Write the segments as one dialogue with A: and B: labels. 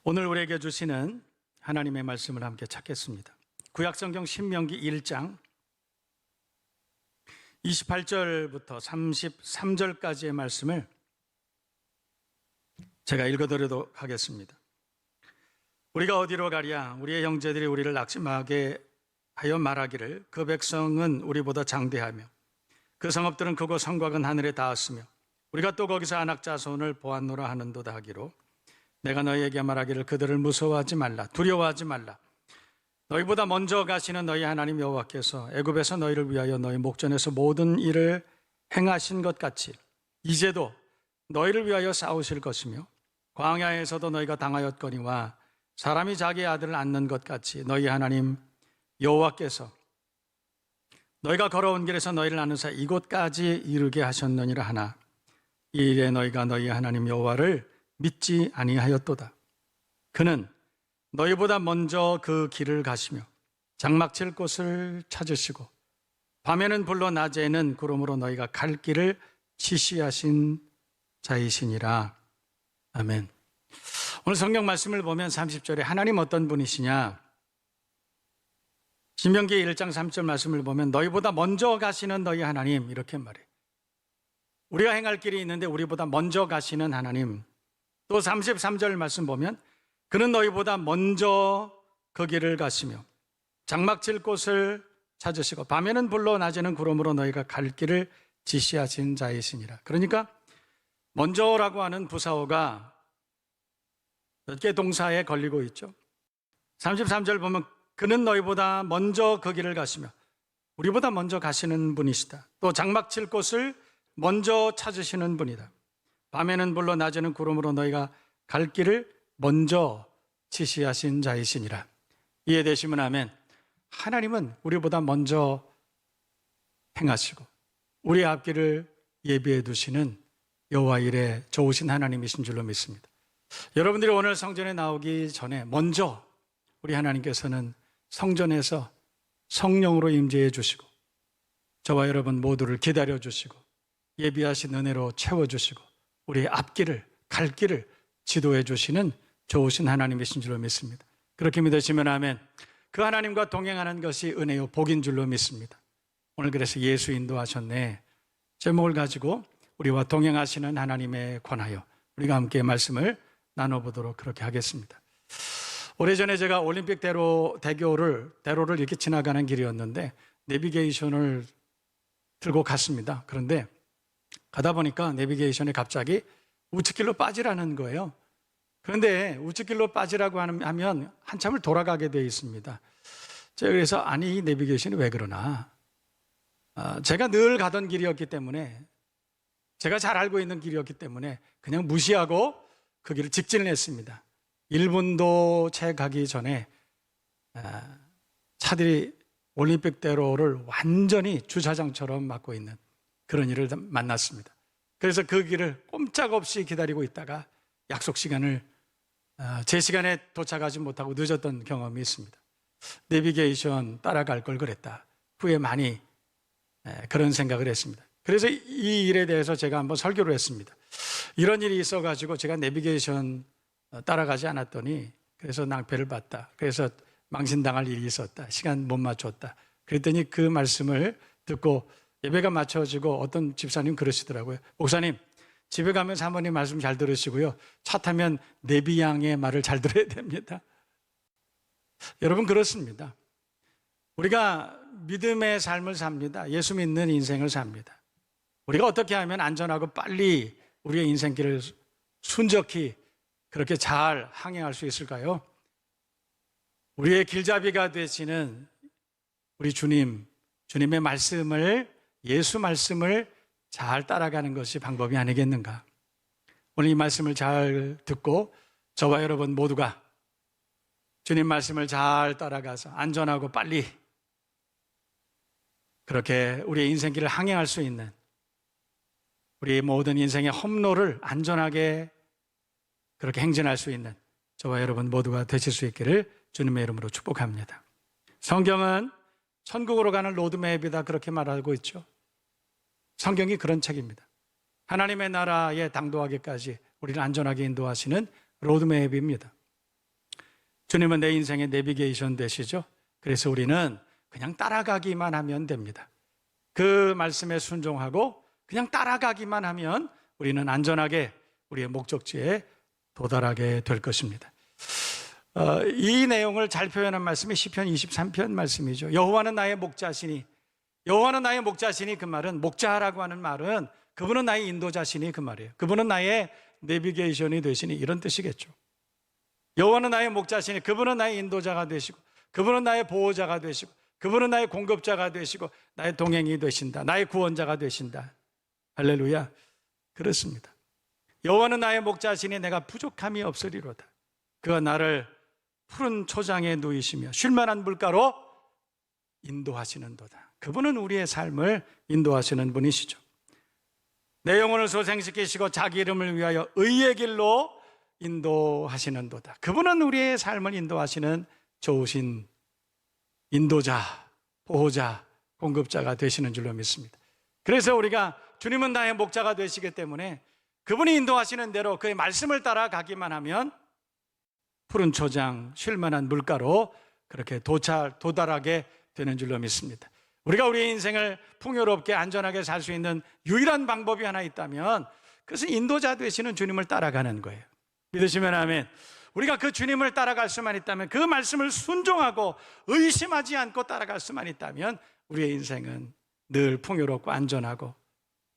A: 오늘 우리에게 주시는 하나님의 말씀을 함께 찾겠습니다. 구약성경 신명기 1장 28절부터 33절까지의 말씀을 제가 읽어드리도록 하겠습니다. 우리가 어디로 가랴? 우리의 형제들이 우리를 낙심하게 하여 말하기를 그 백성은 우리보다 장대하며 그 성읍들은 크고 성곽은 하늘에 닿았으며 우리가 또 거기서 아낙 자손을 보았노라 하는도다 하기로 내가 너희에게 말하기를 그들을 무서워하지 말라, 두려워하지 말라. 너희보다 먼저 가시는 너희 하나님 여호와께서 애굽에서 너희를 위하여 너희 목전에서 모든 일을 행하신 것 같이 이제도 너희를 위하여 싸우실 것이며 광야에서도 너희가 당하였거니와 사람이 자기의 아들을 안는 것 같이 너희 하나님 여호와께서 너희가 걸어온 길에서 너희를 안으사 이곳까지 이르게 하셨느니라 하나 이 일에 너희가 너희 하나님 여호와를 믿지 아니하였도다. 그는 너희보다 먼저 그 길을 가시며 장막칠 곳을 찾으시고 밤에는 불로 낮에는 구름으로 너희가 갈 길을 지시하신 자이시니라. 아멘. 오늘 성경 말씀을 보면 30절에 하나님 어떤 분이시냐? 신명기 1장 3절 말씀을 보면 너희보다 먼저 가시는 너희 하나님 이렇게 말해요. 우리가 행할 길이 있는데 우리보다 먼저 가시는 하나님. 또 33절 말씀 보면 그는 너희보다 먼저 그 길을 가시며 장막칠 곳을 찾으시고 밤에는 불로 낮에는 구름으로 너희가 갈 길을 지시하신 자이시니라. 그러니까 먼저라고 하는 부사어가 몇 개 동사에 걸리고 있죠. 33절 보면 그는 너희보다 먼저 그 길을 가시며 우리보다 먼저 가시는 분이시다. 또 장막칠 곳을 먼저 찾으시는 분이다. 밤에는 불로 낮에는 구름으로 너희가 갈 길을 먼저 지시하신 자이시니라. 이해되시면 아멘. 하나님은 우리보다 먼저 행하시고 우리 앞길을 예비해 두시는 여호와 일에 좋으신 하나님이신 줄로 믿습니다. 여러분들이 오늘 성전에 나오기 전에 먼저 우리 하나님께서는 성전에서 성령으로 임재해 주시고 저와 여러분 모두를 기다려 주시고 예비하신 은혜로 채워 주시고 우리의 앞길을 갈 길을 지도해 주시는 좋으신 하나님이신 줄로 믿습니다. 그렇게 믿으시면 아멘. 그 하나님과 동행하는 것이 은혜요 복인 줄로 믿습니다. 오늘 그래서 예수 인도하셨네 제목을 가지고 우리와 동행하시는 하나님에 관하여 우리가 함께 말씀을 나눠보도록 그렇게 하겠습니다. 오래전에 제가 올림픽 대로를 이렇게 지나가는 길이었는데 내비게이션을 들고 갔습니다. 그런데 가다 보니까 내비게이션에 갑자기 우측길로 빠지라는 거예요. 그런데 우측길로 빠지라고 하면 한참을 돌아가게 되어 있습니다. 제가 그래서 아니 이 내비게이션이 왜 그러나 제가 늘 가던 길이었기 때문에 제가 잘 알고 있는 길이었기 때문에 그냥 무시하고 그 길을 직진을 했습니다. 1분도 채 가기 전에 차들이 올림픽대로를 완전히 주차장처럼 막고 있는 그런 일을 만났습니다. 그래서 그 길을 꼼짝없이 기다리고 있다가 약속 시간을 제 시간에 도착하지 못하고 늦었던 경험이 있습니다. 내비게이션 따라갈 걸 그랬다. 후에 많이 그런 생각을 했습니다. 그래서 이 일에 대해서 제가 한번 설교를 했습니다. 이런 일이 있어가지고 제가 내비게이션 따라가지 않았더니 그래서 낭패를 봤다. 그래서 망신당할 일이 있었다. 시간 못 맞췄다. 그랬더니 그 말씀을 듣고 예배가 맞춰지고 어떤 집사님 그러시더라고요. 목사님 집에 가면 사모님 말씀 잘 들으시고요. 차 타면 내비양의 말을 잘 들어야 됩니다. 여러분 그렇습니다. 우리가 믿음의 삶을 삽니다. 예수 믿는 인생을 삽니다. 우리가 어떻게 하면 안전하고 빨리 우리의 인생길을 순적히 그렇게 잘 항해할 수 있을까요? 우리의 길잡이가 되시는 우리 주님의 말씀을 예수 말씀을 잘 따라가는 것이 방법이 아니겠는가? 오늘 이 말씀을 잘 듣고 저와 여러분 모두가 주님 말씀을 잘 따라가서 안전하고 빨리 그렇게 우리의 인생길을 항해할 수 있는 우리 모든 인생의 험로를 안전하게 그렇게 행진할 수 있는 저와 여러분 모두가 되실 수 있기를 주님의 이름으로 축복합니다. 성경은 천국으로 가는 로드맵이다 그렇게 말하고 있죠. 성경이 그런 책입니다. 하나님의 나라에 당도하기까지 우리를 안전하게 인도하시는 로드맵입니다. 주님은 내 인생의 내비게이션 되시죠. 그래서 우리는 그냥 따라가기만 하면 됩니다. 그 말씀에 순종하고 그냥 따라가기만 하면 우리는 안전하게 우리의 목적지에 도달하게 될 것입니다. 이 내용을 잘 표현한 말씀이 시편 23편 말씀이죠. 여호와는 나의 목자시니, 여호와는 나의 목자시니, 그 말은 목자라고 하는 말은 그분은 나의 인도자시니 그 말이에요. 그분은 나의 내비게이션이 되시니 이런 뜻이겠죠. 여호와는 나의 목자시니, 그분은 나의 인도자가 되시고, 그분은 나의 보호자가 되시고, 그분은 나의 공급자가 되시고, 나의 동행이 되신다, 나의 구원자가 되신다. 할렐루야. 그렇습니다. 여호와는 나의 목자시니 내가 부족함이 없으리로다. 그가 나를 푸른 초장에 누이시며 쉴만한 물가로 인도하시는도다. 그분은 우리의 삶을 인도하시는 분이시죠. 내 영혼을 소생시키시고 자기 이름을 위하여 의의 길로 인도하시는도다. 그분은 우리의 삶을 인도하시는 좋으신 인도자, 보호자, 공급자가 되시는 줄로 믿습니다. 그래서 우리가 주님은 나의 목자가 되시기 때문에 그분이 인도하시는 대로 그의 말씀을 따라가기만 하면 푸른 초장, 쉴만한 물가로 그렇게 도달하게 되는 줄로 믿습니다. 우리가 우리의 인생을 풍요롭게 안전하게 살 수 있는 유일한 방법이 하나 있다면 그것은 인도자 되시는 주님을 따라가는 거예요. 믿으시면 아멘. 우리가 그 주님을 따라갈 수만 있다면, 그 말씀을 순종하고 의심하지 않고 따라갈 수만 있다면 우리의 인생은 늘 풍요롭고 안전하고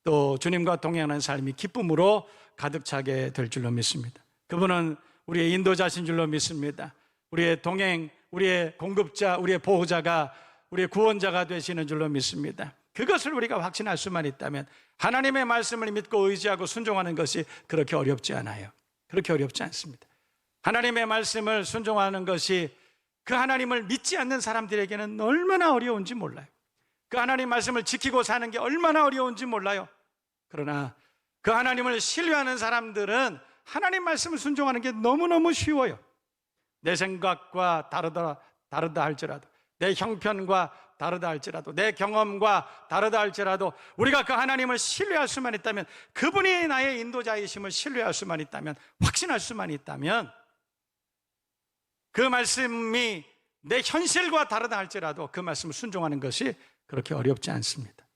A: 또 주님과 동행하는 삶이 기쁨으로 가득 차게 될 줄로 믿습니다. 그분은 우리의 인도자신 줄로 믿습니다. 우리의 동행, 우리의 공급자, 우리의 보호자가, 우리의 구원자가 되시는 줄로 믿습니다. 그것을 우리가 확신할 수만 있다면 하나님의 말씀을 믿고 의지하고 순종하는 것이 그렇게 어렵지 않아요. 그렇게 어렵지 않습니다. 하나님의 말씀을 순종하는 것이 그 하나님을 믿지 않는 사람들에게는 얼마나 어려운지 몰라요. 그 하나님 말씀을 지키고 사는 게 얼마나 어려운지 몰라요. 그러나 그 하나님을 신뢰하는 사람들은 하나님 말씀을 순종하는 게 너무너무 쉬워요. 내 생각과 다르다 할지라도, 내 형편과 다르다 할지라도, 내 경험과 다르다 할지라도 우리가 그 하나님을 신뢰할 수만 있다면, 그분이 나의 인도자이심을 신뢰할 수만 있다면, 확신할 수만 있다면, 그 말씀이 내 현실과 다르다 할지라도 그 말씀을 순종하는 것이 그렇게 어렵지 않습니다.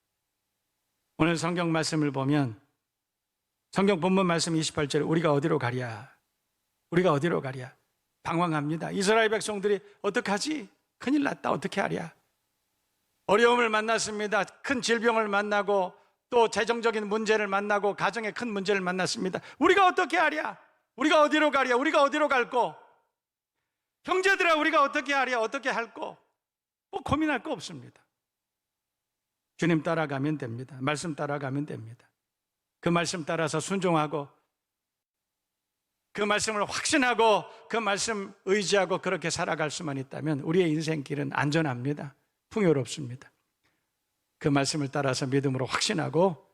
A: 오늘 성경 말씀을 보면 성경 본문 말씀 28절에 우리가 어디로 가랴? 우리가 어디로 가랴? 방황합니다. 이스라엘 백성들이 어떡하지? 큰일 났다. 어떻게 하랴? 어려움을 만났습니다. 큰 질병을 만나고 또 재정적인 문제를 만나고 가정의 큰 문제를 만났습니다. 우리가 어떻게 하랴? 우리가 어디로 가랴? 우리가 어디로 갈꼬? 형제들아, 우리가 어떻게 하랴? 어떻게 할꼬? 뭐 고민할 거 없습니다. 주님 따라가면 됩니다. 말씀 따라가면 됩니다. 그 말씀 따라서 순종하고 그 말씀을 확신하고 그 말씀 의지하고 그렇게 살아갈 수만 있다면 우리의 인생길은 안전합니다. 풍요롭습니다. 그 말씀을 따라서 믿음으로 확신하고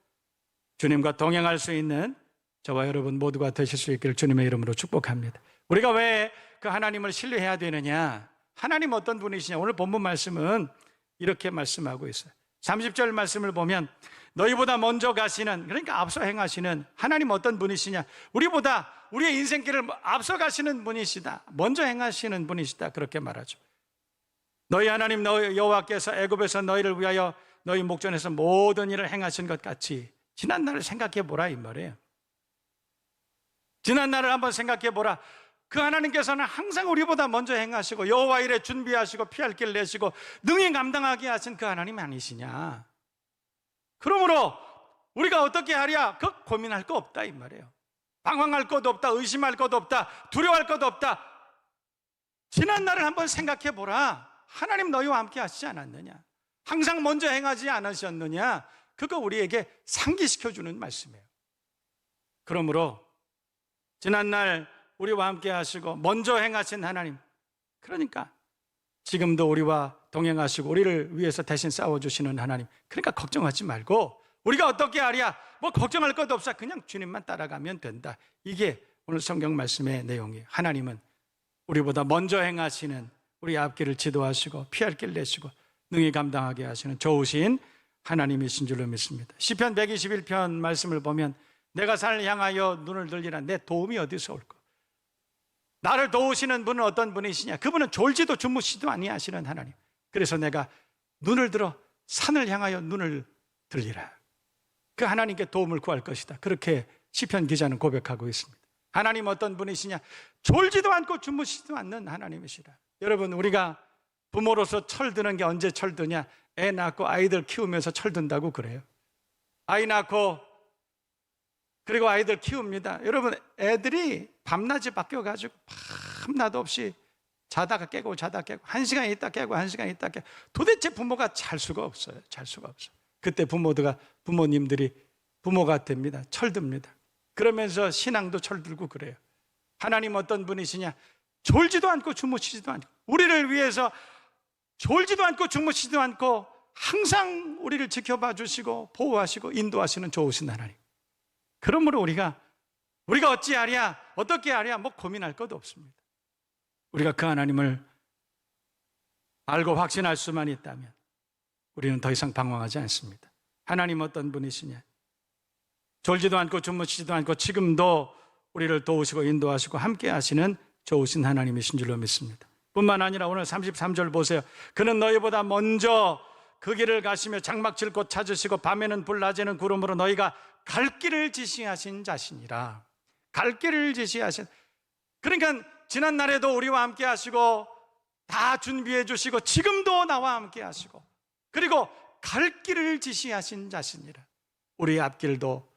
A: 주님과 동행할 수 있는 저와 여러분 모두가 되실 수 있기를 주님의 이름으로 축복합니다. 우리가 왜 그 하나님을 신뢰해야 되느냐? 하나님 어떤 분이시냐? 오늘 본문 말씀은 이렇게 말씀하고 있어요. 30절 말씀을 보면 너희보다 먼저 가시는, 그러니까 앞서 행하시는 하나님 어떤 분이시냐? 우리보다 우리의 인생길을 앞서 가시는 분이시다. 먼저 행하시는 분이시다. 그렇게 말하죠. 너희 하나님 너희 여호와께서 애굽에서 너희를 위하여 너희 목전에서 모든 일을 행하신 것 같이 지난 날을 생각해 보라 이 말이에요. 지난 날을 한번 생각해 보라. 그 하나님께서는 항상 우리보다 먼저 행하시고 여호와 일에 준비하시고 피할 길 내시고 능히 감당하게 하신 그 하나님 아니시냐? 그러므로 우리가 어떻게 하랴? 그 고민할 거 없다 이 말이에요. 방황할 것도 없다, 의심할 것도 없다, 두려워할 것도 없다. 지난 날을 한번 생각해 보라. 하나님 너희와 함께 하시지 않았느냐? 항상 먼저 행하지 않으셨느냐? 그거 우리에게 상기시켜 주는 말씀이에요. 그러므로 지난 날 우리와 함께 하시고 먼저 행하신 하나님, 그러니까 지금도 우리와 동행하시고 우리를 위해서 대신 싸워주시는 하나님, 그러니까 걱정하지 말고 우리가 어떻게 하랴? 뭐 걱정할 것도 없어. 그냥 주님만 따라가면 된다. 이게 오늘 성경 말씀의 내용이에요. 하나님은 우리보다 먼저 행하시는, 우리 앞길을 지도하시고 피할 길 내시고 능히 감당하게 하시는 좋으신 하나님이신 줄로 믿습니다. 시편 121편 말씀을 보면 내가 살 향하여 눈을 들리라. 내 도움이 어디서 올까? 나를 도우시는 분은 어떤 분이시냐? 그분은 졸지도 주무시지도 아니하시는 하나님. 그래서 내가 눈을 들어 산을 향하여 눈을 들리라. 그 하나님께 도움을 구할 것이다. 그렇게 시편 기자는 고백하고 있습니다. 하나님 어떤 분이시냐? 졸지도 않고 주무시지도 않는 하나님이시라. 여러분, 우리가 부모로서 철드는 게 언제 철드냐? 애 낳고 아이들 키우면서 철든다고 그래요. 아이 낳고 그리고 아이들 키웁니다. 여러분, 애들이 밤낮이 바뀌어가지고 밤낮 없이 자다가 깨고 자다가 깨고 1시간 있다 깨고 1시간 있다 깨고 도대체 부모가 잘 수가 없어요. 잘 수가 없어요. 그때 부모님들이 부모가 됩니다. 철듭니다. 그러면서 신앙도 철들고 그래요. 하나님 어떤 분이시냐? 졸지도 않고 주무시지도 않고 우리를 위해서 졸지도 않고 주무시지도 않고 항상 우리를 지켜봐 주시고 보호하시고 인도하시는 좋으신 하나님. 그러므로 우리가 어찌하랴 어떻게 하랴 뭐 고민할 것도 없습니다. 우리가 그 하나님을 알고 확신할 수만 있다면 우리는 더 이상 방황하지 않습니다. 하나님 어떤 분이시냐? 졸지도 않고 주무시지도 않고 지금도 우리를 도우시고 인도하시고 함께 하시는 좋으신 하나님이신 줄로 믿습니다. 뿐만 아니라 오늘 33절 보세요. 그는 너희보다 먼저 그 길을 가시며 장막칠 곳 찾으시고 밤에는 불 낮에는 구름으로 너희가 갈 길을 지시하신 자신이라. 갈 길을 지시하신. 그러니까 지난 날에도 우리와 함께 하시고 다 준비해 주시고 지금도 나와 함께 하시고 그리고 갈 길을 지시하신 자신이라. 우리의 앞길도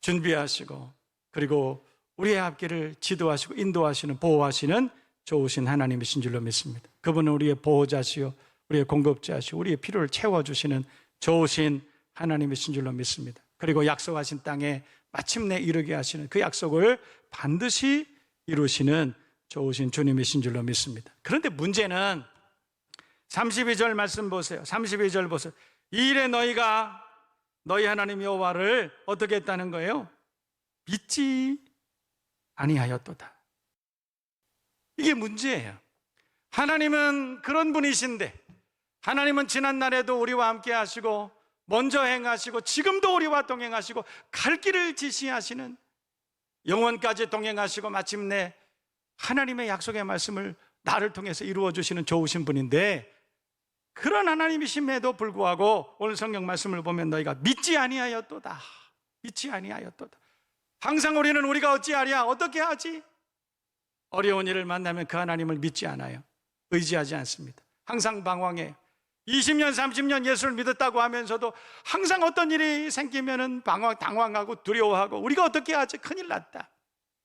A: 준비하시고 그리고 우리의 앞길을 지도하시고 인도하시는 보호하시는 좋으신 하나님이신 줄로 믿습니다. 그분은 우리의 보호자시요 우리의 공급자시요 우리의 필요를 채워주시는 좋으신 하나님이신 줄로 믿습니다. 그리고 약속하신 땅에 마침내 이르게 하시는 그 약속을 반드시 이루시는 좋으신 주님이신 줄로 믿습니다. 그런데 문제는 32절 말씀 보세요. 32절 보세요. 이 일에 너희가 너희 하나님 여호와를 어떻게 했다는 거예요? 믿지 아니하였도다. 이게 문제예요. 하나님은 그런 분이신데 하나님은 지난날에도 우리와 함께 하시고 먼저 행하시고 지금도 우리와 동행하시고 갈 길을 지시하시는 영원까지 동행하시고 마침내 하나님의 약속의 말씀을 나를 통해서 이루어 주시는 좋으신 분인데 그런 하나님이심에도 불구하고 오늘 성경 말씀을 보면 너희가 믿지 아니하였도다. 믿지 아니하였도다. 항상 우리는 우리가 어찌하랴 어떻게 하지? 어려운 일을 만나면 그 하나님을 믿지 않아요. 의지하지 않습니다. 항상 방황해요. 20년 30년 예수를 믿었다고 하면서도 항상 어떤 일이 생기면은 당황하고 두려워하고 우리가 어떻게 하지? 큰일 났다.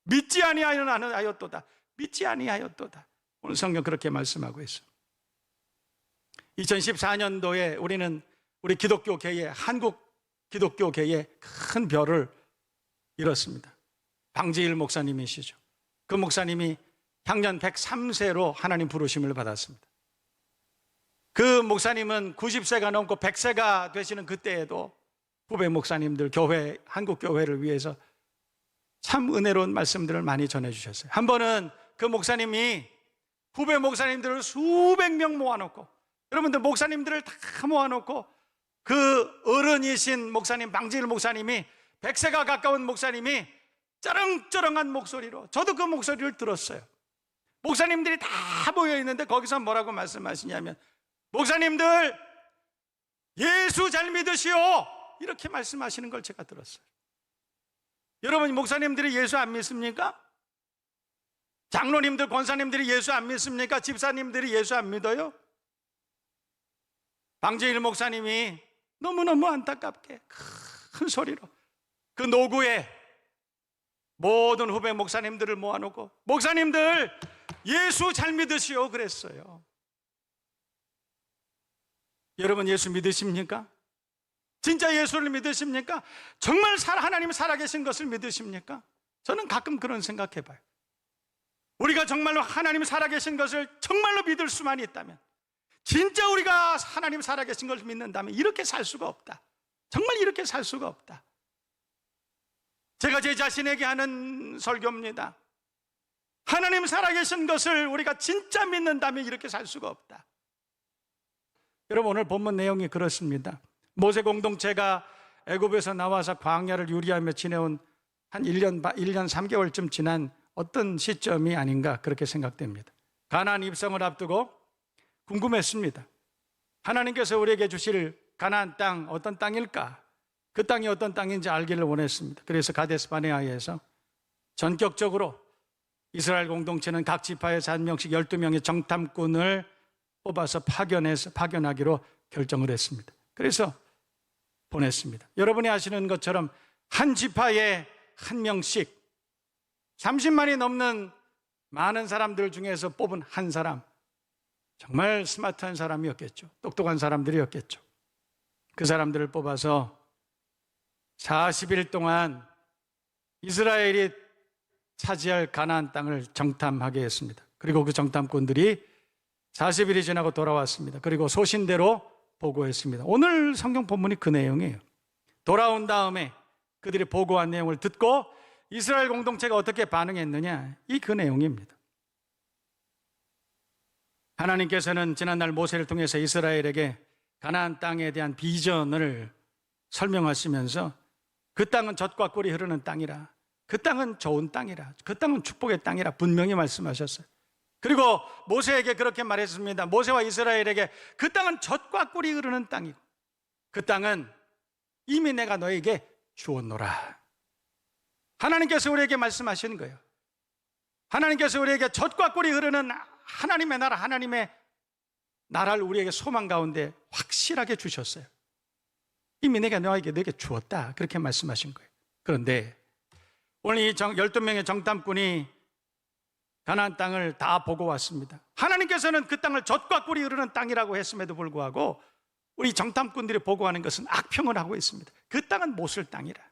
A: 믿지 아니하였도다. 믿지 아니하였도다. 오늘 성경 그렇게 말씀하고 있어요. 2014년도에 우리는 우리 기독교계에 한국 기독교계에 큰 별을 잃었습니다. 방지일 목사님이시죠. 그 목사님이 향년 103세로 하나님 부르심을 받았습니다. 그 목사님은 90세가 넘고 100세가 되시는 그때에도 후배 목사님들 교회 한국 교회를 위해서 참 은혜로운 말씀들을 많이 전해주셨어요. 한 번은 그 목사님이 후배 목사님들을 수백 명 모아놓고 여러분들 목사님들을 다 모아놓고 그 어른이신 목사님 방지일 목사님이 100세가 가까운 목사님이 쩌렁쩌렁한 목소리로 저도 그 목소리를 들었어요. 목사님들이 다 모여있는데 거기서 뭐라고 말씀하시냐면 목사님들 예수 잘 믿으시오 이렇게 말씀하시는 걸 제가 들었어요. 여러분 목사님들이 예수 안 믿습니까? 장로님들 권사님들이 예수 안 믿습니까? 집사님들이 예수 안 믿어요? 방재일 목사님이 너무너무 안타깝게 큰 소리로 그 노구에 모든 후배 목사님들을 모아놓고 목사님들 예수 잘 믿으시오 그랬어요. 여러분 예수 믿으십니까? 진짜 예수를 믿으십니까? 정말 하나님 살아계신 것을 믿으십니까? 저는 가끔 그런 생각해봐요. 우리가 정말로 하나님 살아계신 것을 정말로 믿을 수만 있다면 진짜 우리가 하나님 살아계신 것을 믿는다면 이렇게 살 수가 없다. 정말 이렇게 살 수가 없다. 제가 제 자신에게 하는 설교입니다. 하나님 살아계신 것을 우리가 진짜 믿는다면 이렇게 살 수가 없다. 여러분 오늘 본문 내용이 그렇습니다. 모세 공동체가 애굽에서 나와서 광야를 유리하며 지내온 한 1년 3개월쯤 지난 어떤 시점이 아닌가 그렇게 생각됩니다. 가나안 입성을 앞두고 궁금했습니다. 하나님께서 우리에게 주실 가나안 땅 어떤 땅일까? 그 땅이 어떤 땅인지 알기를 원했습니다. 그래서 가데스 바네아에서 전격적으로 이스라엘 공동체는 각 지파에서 한 명씩 12명의 정탐꾼을 뽑아서 파견하기로 결정을 했습니다. 그래서 보냈습니다. 여러분이 아시는 것처럼 한 지파에 한 명씩 30만이 넘는 많은 사람들 중에서 뽑은 한 사람, 정말 스마트한 사람이었겠죠. 똑똑한 사람들이었겠죠. 그 사람들을 뽑아서 40일 동안 이스라엘이 차지할 가나안 땅을 정탐하게 했습니다. 그리고 그 정탐꾼들이 40일이 지나고 돌아왔습니다. 그리고 소신대로 보고했습니다. 오늘 성경 본문이 그 내용이에요. 돌아온 다음에 그들이 보고한 내용을 듣고 이스라엘 공동체가 어떻게 반응했느냐, 이 그 내용입니다. 하나님께서는 지난날 모세를 통해서 이스라엘에게 가나안 땅에 대한 비전을 설명하시면서 그 땅은 젖과 꿀이 흐르는 땅이라, 그 땅은 좋은 땅이라, 그 땅은 축복의 땅이라 분명히 말씀하셨어요. 그리고 모세에게 그렇게 말했습니다. 모세와 이스라엘에게 그 땅은 젖과 꿀이 흐르는 땅이고 그 땅은 이미 내가 너에게 주었노라. 하나님께서 우리에게 말씀하신 거예요. 하나님께서 우리에게 젖과 꿀이 흐르는 하나님의 나라, 하나님의 나라를 우리에게 소망 가운데 확실하게 주셨어요. 이미 내가 너에게 주었다, 그렇게 말씀하신 거예요. 그런데 오늘 이 12명의 정탐꾼이 가나안 땅을 다 보고 왔습니다. 하나님께서는 그 땅을 젖과 꿀이 흐르는 땅이라고 했음에도 불구하고 우리 정탐꾼들이 보고하는 것은 악평을 하고 있습니다. 그 땅은 못쓸 땅이라.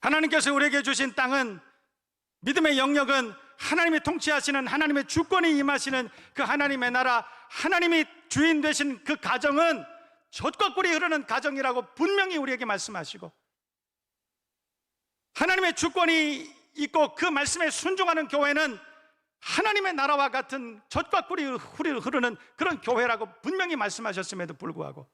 A: 하나님께서 우리에게 주신 땅은, 믿음의 영역은 하나님이 통치하시는, 하나님의 주권이 임하시는 그 하나님의 나라, 하나님이 주인 되신 그 가정은 젖과 꿀이 흐르는 가정이라고 분명히 우리에게 말씀하시고, 하나님의 주권이 있고 그 말씀에 순종하는 교회는 하나님의 나라와 같은 젖과 꿀이 흐르는 그런 교회라고 분명히 말씀하셨음에도 불구하고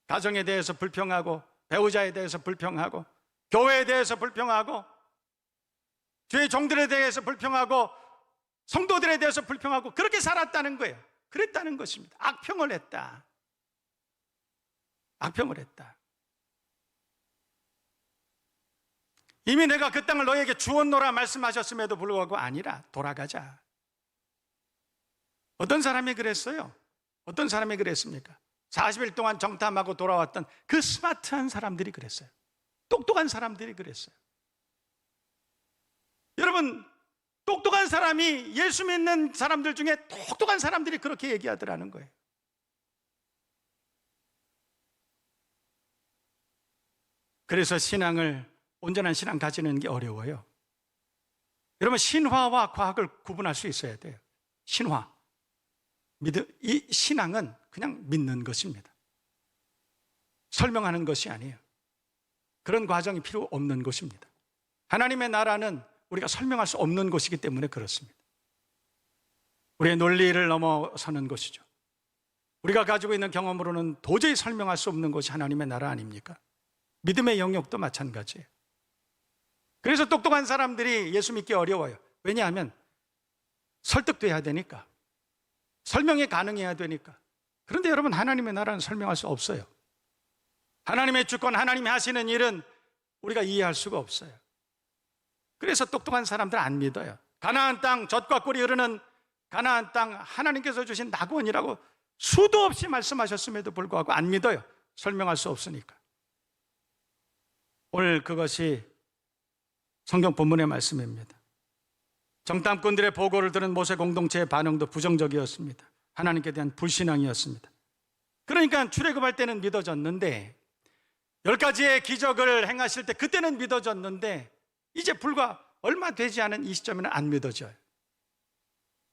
A: 가정에 대해서 불평하고, 배우자에 대해서 불평하고, 교회에 대해서 불평하고, 주의 종들에 대해서 불평하고, 성도들에 대해서 불평하고, 그렇게 살았다는 거예요. 그랬다는 것입니다. 악평을 했다. 악평을 했다. 이미 내가 그 땅을 너에게 주었노라 말씀하셨음에도 불구하고 아니라 돌아가자. 어떤 사람이 그랬어요? 어떤 사람이 그랬습니까? 40일 동안 정탐하고 돌아왔던 그 스마트한 사람들이 그랬어요. 똑똑한 사람들이 그랬어요. 여러분, 똑똑한 사람이, 예수 믿는 사람들 중에 똑똑한 사람들이 그렇게 얘기하더라는 거예요. 그래서 온전한 신앙 가지는 게 어려워요. 여러분, 신화와 과학을 구분할 수 있어야 돼요. 신화, 이 신앙은 그냥 믿는 것입니다. 설명하는 것이 아니에요. 그런 과정이 필요 없는 것입니다. 하나님의 나라는 우리가 설명할 수 없는 것이기 때문에 그렇습니다. 우리의 논리를 넘어서는 것이죠. 우리가 가지고 있는 경험으로는 도저히 설명할 수 없는 것이 하나님의 나라 아닙니까? 믿음의 영역도 마찬가지예요. 그래서 똑똑한 사람들이 예수 믿기 어려워요. 왜냐하면 설득돼야 되니까, 설명이 가능해야 되니까. 그런데 여러분, 하나님의 나라는 설명할 수 없어요. 하나님의 주권, 하나님이 하시는 일은 우리가 이해할 수가 없어요. 그래서 똑똑한 사람들 안 믿어요. 가나안 땅, 젖과 꿀이 흐르는 가나안 땅, 하나님께서 주신 낙원이라고 수도 없이 말씀하셨음에도 불구하고 안 믿어요. 설명할 수 없으니까. 오늘 그것이 성경 본문의 말씀입니다. 정탐꾼들의 보고를 들은 모세 공동체의 반응도 부정적이었습니다. 하나님께 대한 불신앙이었습니다. 그러니까 출애굽할 때는 믿어졌는데, 10가지의 기적을 행하실 때 그때는 믿어졌는데, 이제 불과 얼마 되지 않은 이 시점에는 안 믿어져요.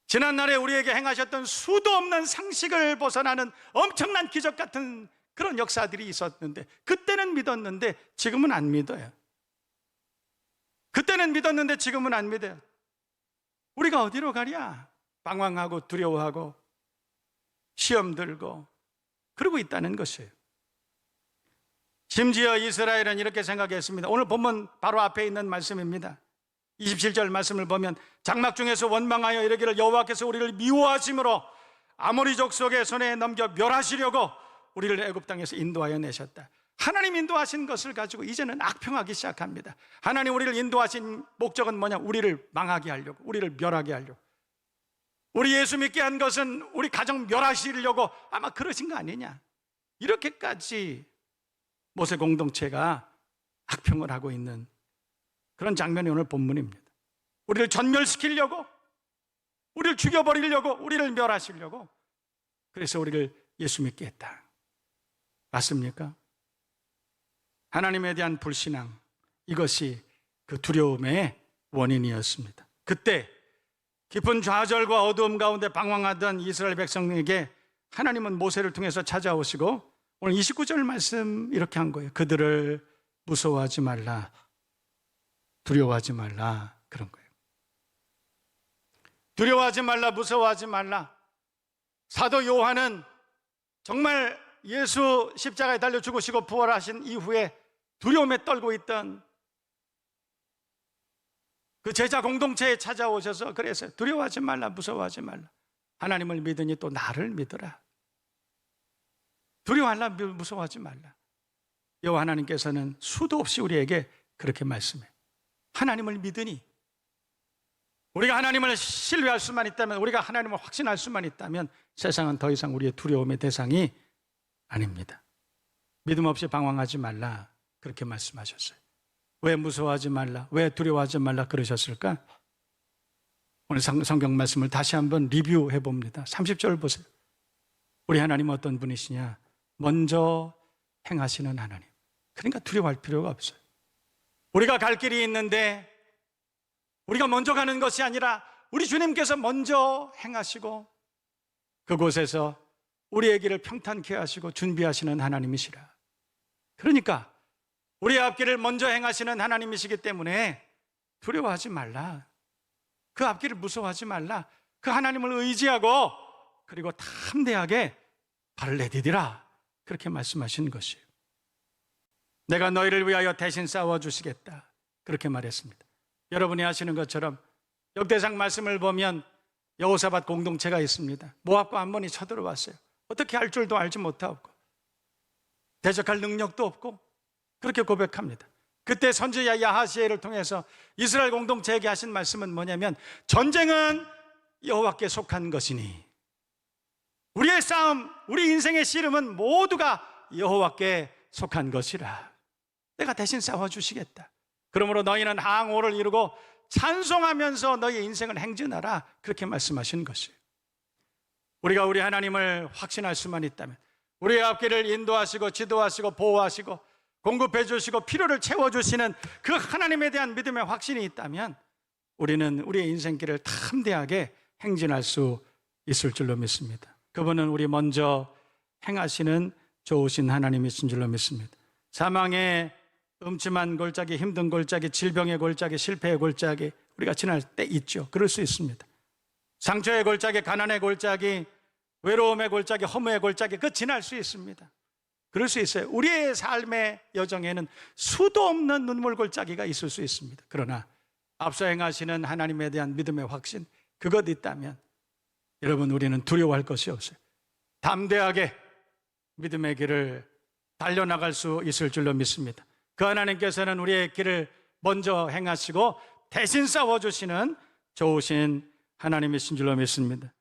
A: 지난날에 우리에게 행하셨던 수도 없는 상식을 벗어나는 엄청난 기적 같은 그런 역사들이 있었는데, 그때는 믿었는데 지금은 안 믿어요. 그때는 믿었는데 지금은 안 믿어요. 우리가 어디로 가랴? 방황하고 두려워하고 시험 들고 그러고 있다는 것이에요. 심지어 이스라엘은 이렇게 생각했습니다. 오늘 본문 바로 앞에 있는 말씀입니다. 27절 말씀을 보면 장막 중에서 원망하여 이르기를 여호와께서 우리를 미워하심으로 아모리 족속의 손에 넘겨 멸하시려고 우리를 애굽 땅에서 인도하여 내셨다. 하나님 인도하신 것을 가지고 이제는 악평하기 시작합니다. 하나님 우리를 인도하신 목적은 뭐냐? 우리를 망하게 하려고, 우리를 멸하게 하려고. 우리 예수 믿게 한 것은 우리 가정 멸하시려고 아마 그러신 거 아니냐? 이렇게까지 모세 공동체가 악평을 하고 있는 그런 장면이 오늘 본문입니다. 우리를 전멸시키려고, 우리를 죽여버리려고, 우리를 멸하시려고, 그래서 우리를 예수 믿게 했다. 맞습니까? 하나님에 대한 불신앙, 이것이 그 두려움의 원인이었습니다. 그때 깊은 좌절과 어두움 가운데 방황하던 이스라엘 백성에게 하나님은 모세를 통해서 찾아오시고 오늘 29절 말씀 이렇게 한 거예요. 그들을 무서워하지 말라, 두려워하지 말라, 그런 거예요. 두려워하지 말라, 무서워하지 말라. 사도 요한은 정말 예수 십자가에 달려 죽으시고 부활하신 이후에 두려움에 떨고 있던 그 제자 공동체에 찾아오셔서 그래서 두려워하지 말라, 무서워하지 말라. 하나님을 믿으니 또 나를 믿어라. 두려워하라, 무서워하지 말라. 여호와 하나님께서는 수도 없이 우리에게 그렇게 말씀해요. 하나님을 믿으니, 우리가 하나님을 신뢰할 수만 있다면, 우리가 하나님을 확신할 수만 있다면 세상은 더 이상 우리의 두려움의 대상이 아닙니다. 믿음 없이 방황하지 말라, 그렇게 말씀하셨어요. 왜 무서워하지 말라, 왜 두려워하지 말라 그러셨을까? 오늘 성경 말씀을 다시 한번 리뷰해 봅니다. 30절 보세요. 우리 하나님은 어떤 분이시냐? 먼저 행하시는 하나님. 그러니까 두려워할 필요가 없어요. 우리가 갈 길이 있는데 우리가 먼저 가는 것이 아니라 우리 주님께서 먼저 행하시고 그곳에서 우리의 길을 평탄케 하시고 준비하시는 하나님이시라. 그러니까 우리의 앞길을 먼저 행하시는 하나님이시기 때문에 두려워하지 말라, 그 앞길을 무서워하지 말라, 그 하나님을 의지하고 그리고 담대하게 발을 내디디라, 그렇게 말씀하신 것이에요. 내가 너희를 위하여 대신 싸워주시겠다, 그렇게 말했습니다. 여러분이 아시는 것처럼 역대상 말씀을 보면 여호사밧 공동체가 있습니다. 모압과 암몬이 쳐들어왔어요. 어떻게 할 줄도 알지 못하고 대적할 능력도 없고 그렇게 고백합니다. 그때 선지자 야하시엘을 통해서 이스라엘 공동체에게 하신 말씀은 뭐냐면 전쟁은 여호와께 속한 것이니 우리의 싸움, 우리 인생의 씨름은 모두가 여호와께 속한 것이라. 내가 대신 싸워주시겠다. 그러므로 너희는 항오를 이루고 찬송하면서 너희의 인생을 행진하라, 그렇게 말씀하신 것이에요. 우리가 우리 하나님을 확신할 수만 있다면, 우리의 앞길을 인도하시고 지도하시고 보호하시고 공급해 주시고 필요를 채워주시는 그 하나님에 대한 믿음의 확신이 있다면 우리는 우리의 인생길을 담대하게 행진할 수 있을 줄로 믿습니다. 그분은 우리 먼저 행하시는 좋으신 하나님이신 줄로 믿습니다. 사망의 음침한 골짜기, 힘든 골짜기, 질병의 골짜기, 실패의 골짜기 우리가 지날 때 있죠. 그럴 수 있습니다. 상처의 골짜기, 가난의 골짜기, 외로움의 골짜기, 허무의 골짜기, 그 지날 수 있습니다. 그럴 수 있어요. 우리의 삶의 여정에는 수도 없는 눈물 골짜기가 있을 수 있습니다. 그러나 앞서 행하시는 하나님에 대한 믿음의 확신, 그것 있다면 여러분, 우리는 두려워할 것이 없어요. 담대하게 믿음의 길을 달려나갈 수 있을 줄로 믿습니다. 그 하나님께서는 우리의 길을 먼저 행하시고 대신 싸워주시는 좋으신 하나님이신 줄로 믿습니다.